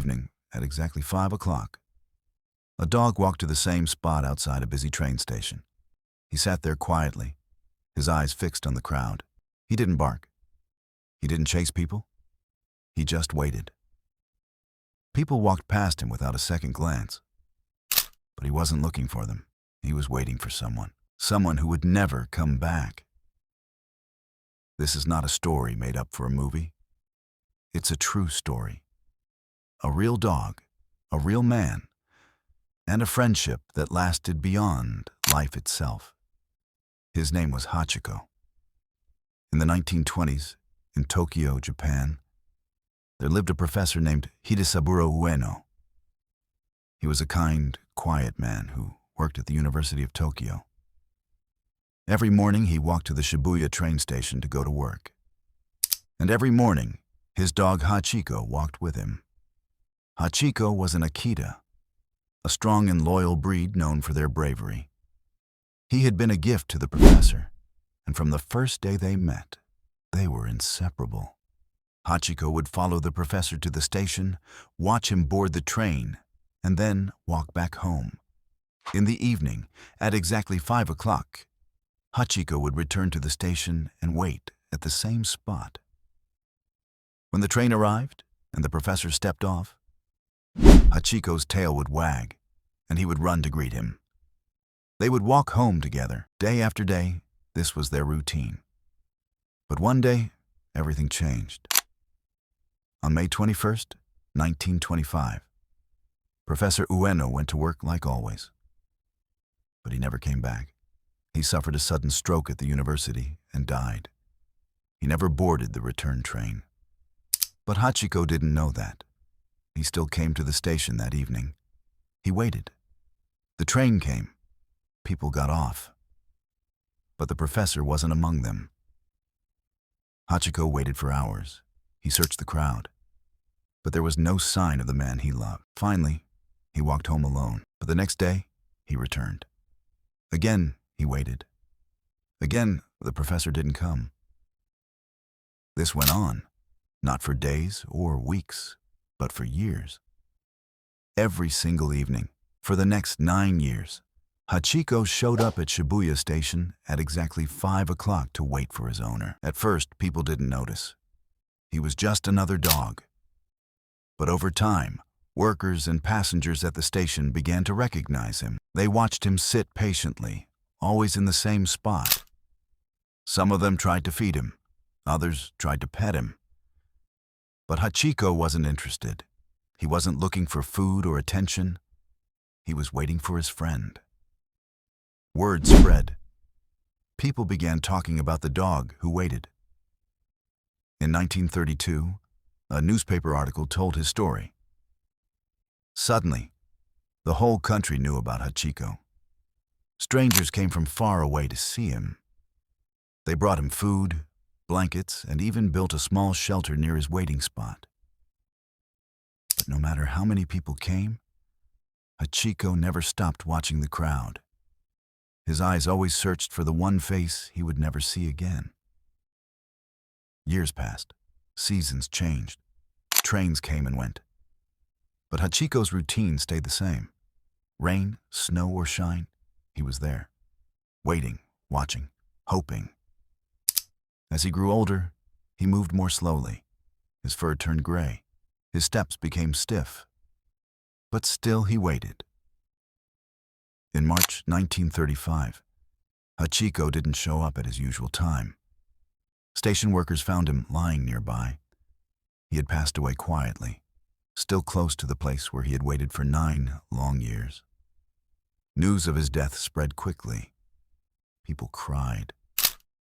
evening, at exactly 5 o'clock, a dog walked to the same spot outside a busy train station. He sat there quietly, his eyes fixed on the crowd. He didn't bark. He didn't chase people. He just waited. People walked past him without a second glance. But he wasn't looking for them. He was waiting for someone who would never come back. This is not a story made up for a movie. It's a true story. A real dog, a real man, and a friendship that lasted beyond life itself. His name was Hachiko. In the 1920s, in Tokyo, Japan, there lived a professor named Hidesaburo Ueno. He was a kind, quiet man who worked at the University of Tokyo. Every morning he walked to the Shibuya train station to go to work. And every morning, his dog Hachiko walked with him. Hachiko was an Akita, a strong and loyal breed known for their bravery. He had been a gift to the professor, and from the first day they met, they were inseparable. Hachiko would follow the professor to the station, watch him board the train, and then walk back home. In the evening, at exactly 5 o'clock, Hachiko would return to the station and wait at the same spot. When the train arrived and the professor stepped off, Hachiko's tail would wag, and he would run to greet him. They would walk home together. Day after day, this was their routine. But one day, everything changed. On May 21st, 1925, Professor Ueno went to work like always. But he never came back. He suffered a sudden stroke at the university and died. He never boarded the return train. But Hachiko didn't know that. He still came to the station that evening. He waited. The train came. People got off. But the professor wasn't among them. Hachiko waited for hours. He searched the crowd. But there was no sign of the man he loved. Finally, he walked home alone. But the next day, he returned. Again, he waited. Again, the professor didn't come. This went on, not for days or weeks, but for years. Every single evening, for the next 9 years, Hachiko showed up at Shibuya Station at exactly 5 o'clock to wait for his owner. At first, people didn't notice. He was just another dog. But over time, workers and passengers at the station began to recognize him. They watched him sit patiently, always in the same spot. Some of them tried to feed him. Others tried to pet him. But Hachiko wasn't interested. He wasn't looking for food or attention. He was waiting for his friend. Word spread. People began talking about the dog who waited. In 1932, a newspaper article told his story. Suddenly, the whole country knew about Hachiko. Strangers came from far away to see him. They brought him food, blankets, and even built a small shelter near his waiting spot. But no matter how many people came, Hachiko never stopped watching the crowd. His eyes always searched for the one face he would never see again. Years passed. Seasons changed. Trains came and went. But Hachiko's routine stayed the same. Rain, snow, or shine, he was there, waiting, watching, hoping. As he grew older, he moved more slowly. His fur turned gray. His steps became stiff. But still he waited. In March 1935, Hachiko didn't show up at his usual time. Station workers found him lying nearby. He had passed away quietly, still close to the place where he had waited for 9 long years. News of his death spread quickly. People cried.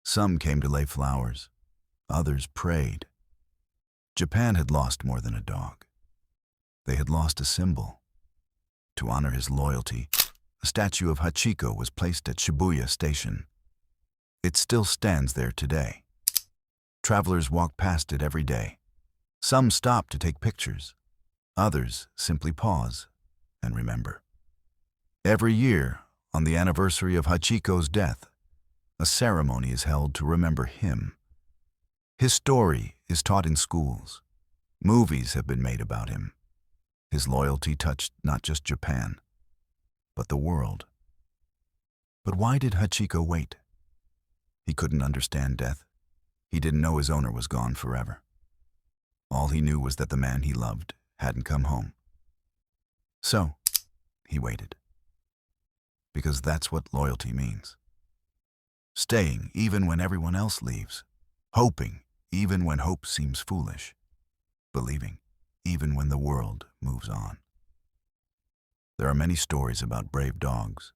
Some came to lay flowers. Others prayed. Japan had lost more than a dog. They had lost a symbol. To honor his loyalty, a statue of Hachiko was placed at Shibuya Station. It still stands there today. Travelers walk past it every day. Some stop to take pictures. Others simply pause and remember. Every year, on the anniversary of Hachiko's death, a ceremony is held to remember him. His story is taught in schools. Movies have been made about him. His loyalty touched not just Japan, but the world. But why did Hachiko wait? He couldn't understand death. He didn't know his owner was gone forever. All he knew was that the man he loved hadn't come home. So, he waited. Because that's what loyalty means. Staying even when everyone else leaves. Hoping even when hope seems foolish. Believing even when the world moves on. There are many stories about brave dogs.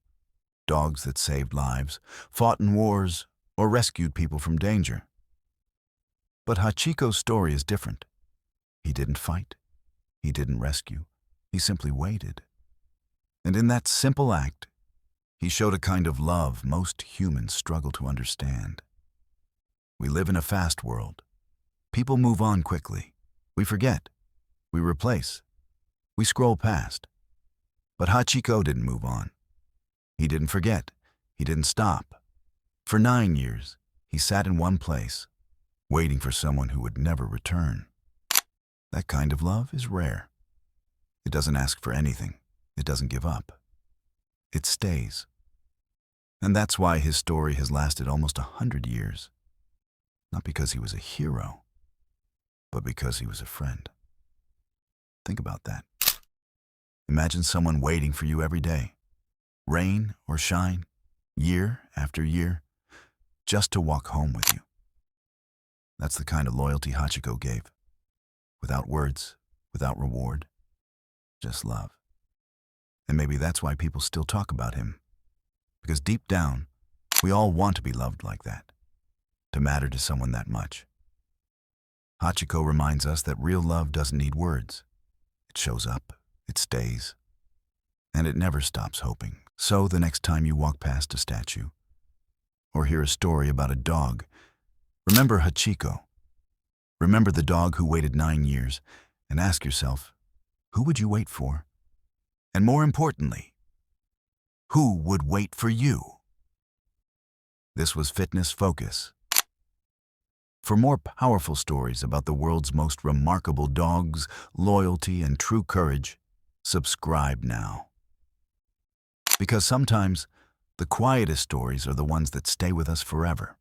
Dogs that saved lives, fought in wars, or rescued people from danger. But Hachiko's story is different. He didn't fight. He didn't rescue. He simply waited. And in that simple act, he showed a kind of love most humans struggle to understand. We live in a fast world. People move on quickly. We forget. We replace. We scroll past. But Hachiko didn't move on. He didn't forget. He didn't stop. For 9 years, he sat in one place, waiting for someone who would never return. That kind of love is rare. It doesn't ask for anything. It doesn't give up. It stays. And that's why his story has lasted almost 100 years. Not because he was a hero, but because he was a friend. Think about that. Imagine someone waiting for you every day, rain or shine, year after year, just to walk home with you. That's the kind of loyalty Hachiko gave. Without words, without reward, just love. And maybe that's why people still talk about him. Because deep down, we all want to be loved like that, to matter to someone that much. Hachiko reminds us that real love doesn't need words. It shows up, it stays, and it never stops hoping. So the next time you walk past a statue, or hear a story about a dog, remember Hachiko. Remember the dog who waited 9 years, and ask yourself, who would you wait for? And more importantly, who would wait for you? This was Fitness Focus. For more powerful stories about the world's most remarkable dogs, loyalty, and true courage, subscribe now. Because sometimes, the quietest stories are the ones that stay with us forever.